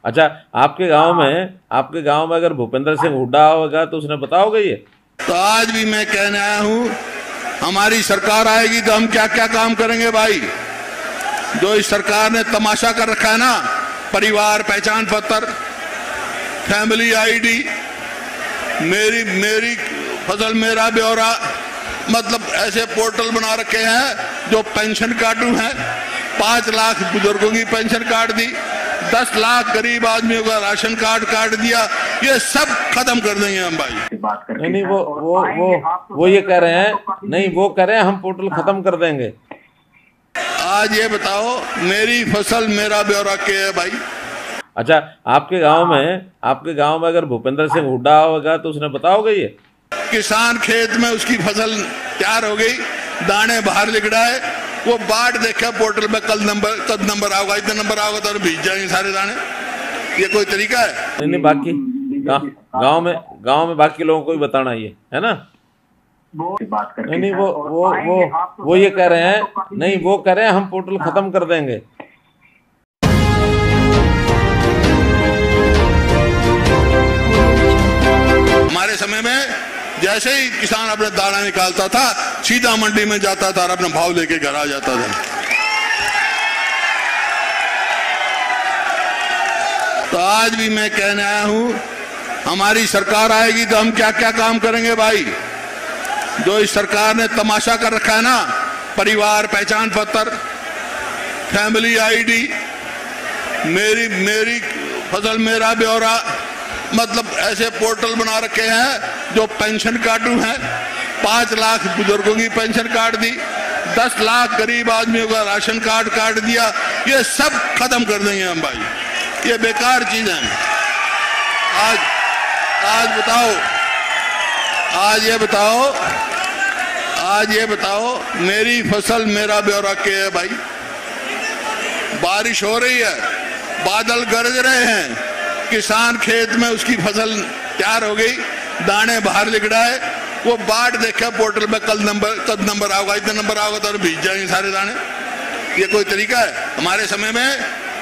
अच्छा, आपके गांव में अगर भूपेंद्र सिंह हुड्डा होगा तो उसने बताओगे ये? तो आज भी मैं कहने आया हूं, हमारी सरकार आएगी तो हम क्या क्या काम करेंगे भाई। जो इस सरकार ने तमाशा कर रखा है ना, परिवार पहचान पत्र, फैमिली आईडी, मेरी फसल मेरा ब्यौरा, मतलब ऐसे पोर्टल बना रखे हैं जो पेंशन कार्ड हैं। 5 लाख बुजुर्गों की पेंशन कार्ड दी, 10 लाख गरीब आदमियों का राशन कार्ड काट दिया। ये सब खत्म कर देंगे हम भाई। नहीं, वो ये कह रहे हैं, नहीं वो कह रहे हैं हम पोर्टल खत्म कर देंगे। आज ये बताओ, मेरी फसल मेरा ब्यौरा क्या है भाई। अच्छा, आपके गांव में अगर भूपेंद्र सिंह हुड्डा होगा तो उसने बताओगे ये? किसान खेत में उसकी फसल तैयार हो गई, दाने बाहर लिख रहा है, वो बाट देखा पोर्टल में कब नंबर आओगा, इतना नंबर आओगा तो भीज जाएंगे सारे दाने। ये कोई तरीका है? नहीं, बाकी गांव में बाकी लोगों को भी बताना ये है ना। नहीं, वो ये कह रहे हैं, नहीं वो कह रहे हैं हम पोर्टल खत्म कर देंगे। हमारे समय में जैसे ही किसान अपने दाना निकालता था, सीधा मंडी में जाता था और अपना भाव लेके घर आ जाता था। तो आज भी मैं कहने आया हूं, हमारी सरकार आएगी तो हम क्या क्या काम करेंगे भाई। जो इस सरकार ने तमाशा कर रखा है ना, परिवार पहचान पत्र, फैमिली आईडी, मेरी फसल मेरा ब्यौरा, मतलब ऐसे पोर्टल बना रखे हैं जो पेंशन कार्ड हैं। 5 लाख बुजुर्गों की पेंशन कार्ड दी, 10 लाख गरीब आदमियों का राशन कार्ड काट दिया। ये सब खत्म कर देंगे हम भाई। ये बेकार चीज है। आज ये बताओ, मेरी फसल मेरा ब्यौरा क्या है भाई। बारिश हो रही है, बादल गरज रहे हैं, किसान खेत में उसकी फसल तैयार हो गई, दाने बाहर लिख रहा है, वो बाट देखा पोर्टल में कब नंबर आओगा, इतना नंबर आओगा तो भीज जाएंगे सारे दाने। ये कोई तरीका है? हमारे समय में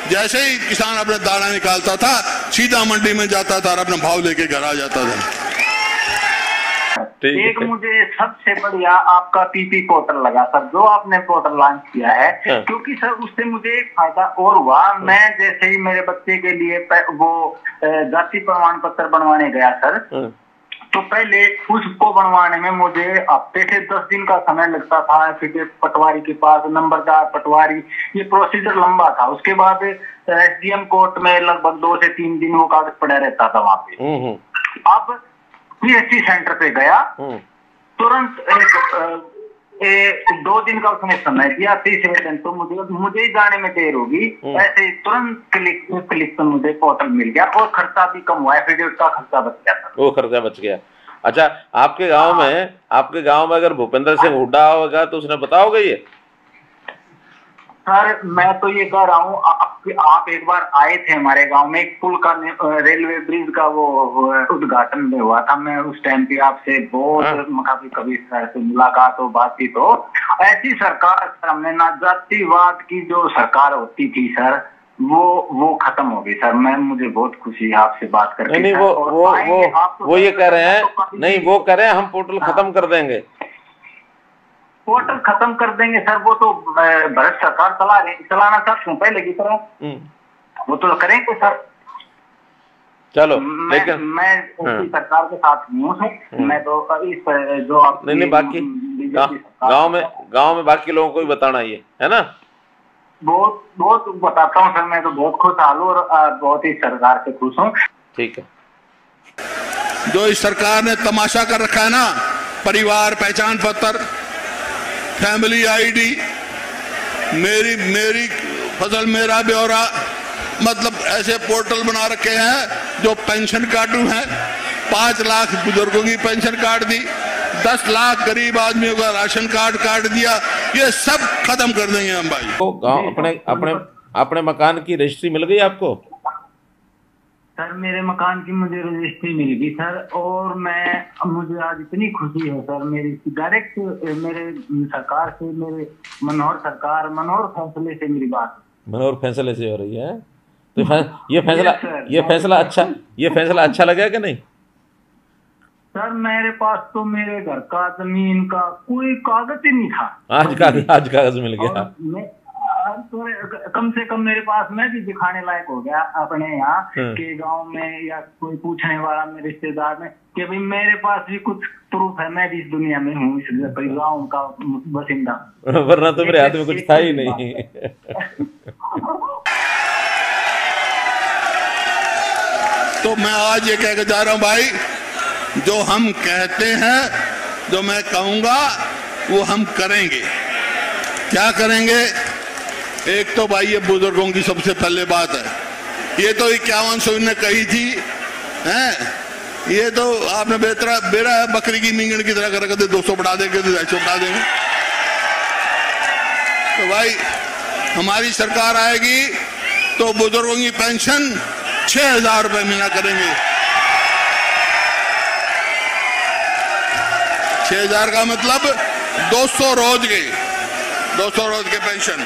जैसे ही किसान अपना दाना निकालता था, सीधा मंडी में जाता था और अपना भाव लेके घर आ जाता था। एक मुझे सबसे बढ़िया आपका पीपी पोर्टल लगा सर, जो आपने पोर्टल लॉन्च किया है, क्योंकि सर उससे मुझे एक फायदा और हुआ। मैं जैसे ही मेरे बच्चे के लिए वो जाति प्रमाण पत्र बनवाने गया सर, तो पहले उसको बनवाने में मुझे हफ्ते से 10 दिन का समय लगता था। फिर पटवारी के पास, नंबरदार पटवारी, ये प्रोसीजर लंबा था। उसके बाद एसडीएम कोर्ट में लगभग 2 से 3 दिन वो कागज पड़ा रहता था वहां पे। अब पीएससी सेंटर पे गया, तुरंत 2 दिन का उसने समय दिया, 30 दिन तो मुझे ही जाने में देर होगी। ऐसे तुरंत क्लिक तो मुझे पोर्टल मिल गया और खर्चा भी कम हुआ, एफिडेविट का खर्चा बच गया था। वो खर्चा बच गया। अच्छा, आपके गांव में अगर भूपेंद्र सिंह हुड्डा होगा तो उसने बताओगे ये? सर मैं तो ये कह रहा हूँ, आप एक बार आए थे हमारे गांव में, एक पुल का, रेलवे ब्रिज का वो उद्घाटन में हुआ था। मैं उस टाइम पे आपसे बहुत कभी से मुलाकात हो, बातचीत हो। ऐसी सरकार सर, हमने ना जातिवाद की जो सरकार होती थी सर, वो खत्म हो गई सर। मुझे बहुत खुशी है आपसे बात करके। नहीं, वो ये कह रहे हैं, नहीं वो कह रहे हैं हम पोर्टल खत्म कर देंगे। पोर्टल खत्म कर देंगे सर, वो तो भारत सरकार चलाना चाहते हैं पहले की तरह, वो तो करेंगे सर। चलो, लेकिन मैं सरकार के साथ हूँ सर। मैं तो इस जो आप नहीं बाकी गांव में बाकी लोगों को भी बताना ये है ना। बहुत बताता हूँ सर, मैं तो बहुत खुशहाल हूँ और बहुत ही सरकार से खुश हूँ। ठीक है। जो इस सरकार ने तमाशा कर रखा है ना, परिवार पहचान पत्र, फैमिली आईडी, मेरी फसल मेरा ब्यौरा, मतलब ऐसे पोर्टल बना रखे हैं जो पेंशन कार्ड हैं। 5 लाख बुजुर्गों की पेंशन कार्ड दी, 10 लाख गरीब आदमियों का राशन कार्ड काट दिया। ये सब खत्म कर देंगे हम भाई। तो गाँव अपने मकान की रजिस्ट्री मिल गई आपको? सर मेरे मकान की मुझे रजिस्ट्री मिल गई सर, और मुझे आज इतनी खुशी है सर। मेरी डायरेक्ट मेरे सरकार से, मेरे मनोहर फैसले से मेरी बात, मनोहर फैसले से हो रही है। तो ये फैसला अच्छा लगा कि नहीं? सर मेरे पास तो मेरे घर का जमीन का कोई कागज ही नहीं था। आज कागज मिल गया। तो कम से कम मेरे पास मैं भी दिखाने लायक हो गया अपने यहाँ के गांव में, या कोई पूछने वाला मेरे रिश्तेदार में कि भाई मेरे पास भी कुछ प्रूफ है, मैं भी इस दुनिया में हूँ, इस गाँव का बसिंदा। वरना तो मेरे हाथ में कुछ था ही नहीं। तो मैं आज ये कह के जा रहा हूँ भाई, जो हम कहते हैं, जो मैं कहूंगा वो हम करेंगे। क्या करेंगे? एक तो भाई ये बुजुर्गों की सबसे पहले बात है, ये तो 5100 ने कही थी, हैं? ये तो आपने बेरा बकरी की मींगण की तरह कर रखा, 200 बढ़ा देंगे, 250 बढ़ा देंगे। तो भाई हमारी सरकार आएगी तो बुजुर्गों की पेंशन 6000 रुपए महीना करेंगे। 6000 का मतलब 200 रोज के पेंशन।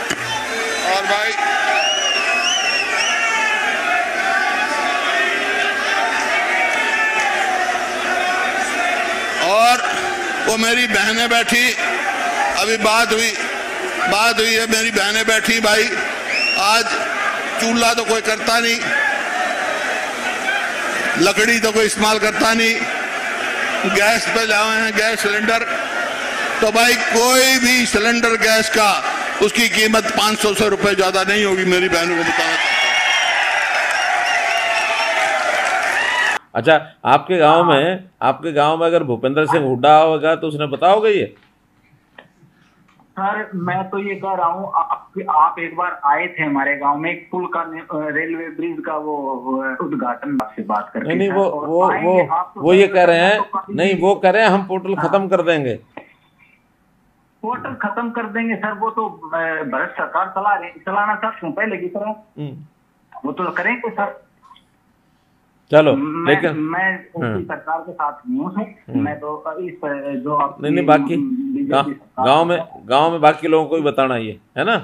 और भाई और वो मेरी बहनें बैठी, अभी बात हुई है, मेरी बहनें बैठी भाई, आज चूल्हा तो कोई करता नहीं, लकड़ी तो कोई इस्तेमाल करता नहीं, गैस पे लाए हैं, गैस सिलेंडर। तो भाई कोई भी सिलेंडर गैस का उसकी कीमत 500 से रुपए ज्यादा नहीं होगी, मेरी बहनों को बताना। अच्छा, आपके गांव में अगर भूपेंद्र सिंह हुड्डा होगा तो उसने बताओगे ये? सर मैं तो ये कह रहा हूँ, आप एक बार आए थे हमारे गांव में, एक पुल का, रेलवे ब्रिज का वो उद्घाटन से बात करके। नहीं, वो ये कह रहे हैं, नहीं वो कह रहे हैं हम पोर्टल खत्म कर देंगे। पोर्टल खत्म कर देंगे सर, वो तो भारत सरकार चलाना चाहते हैं पहले की तरह, वो तो करेंगे सर। चलो, लेकिन मैं उनकी सरकार के साथ नहीं हूँ, मैं तो इस जो नहीं बाकी गांव में बाकी लोगों को भी बताना ये है ना।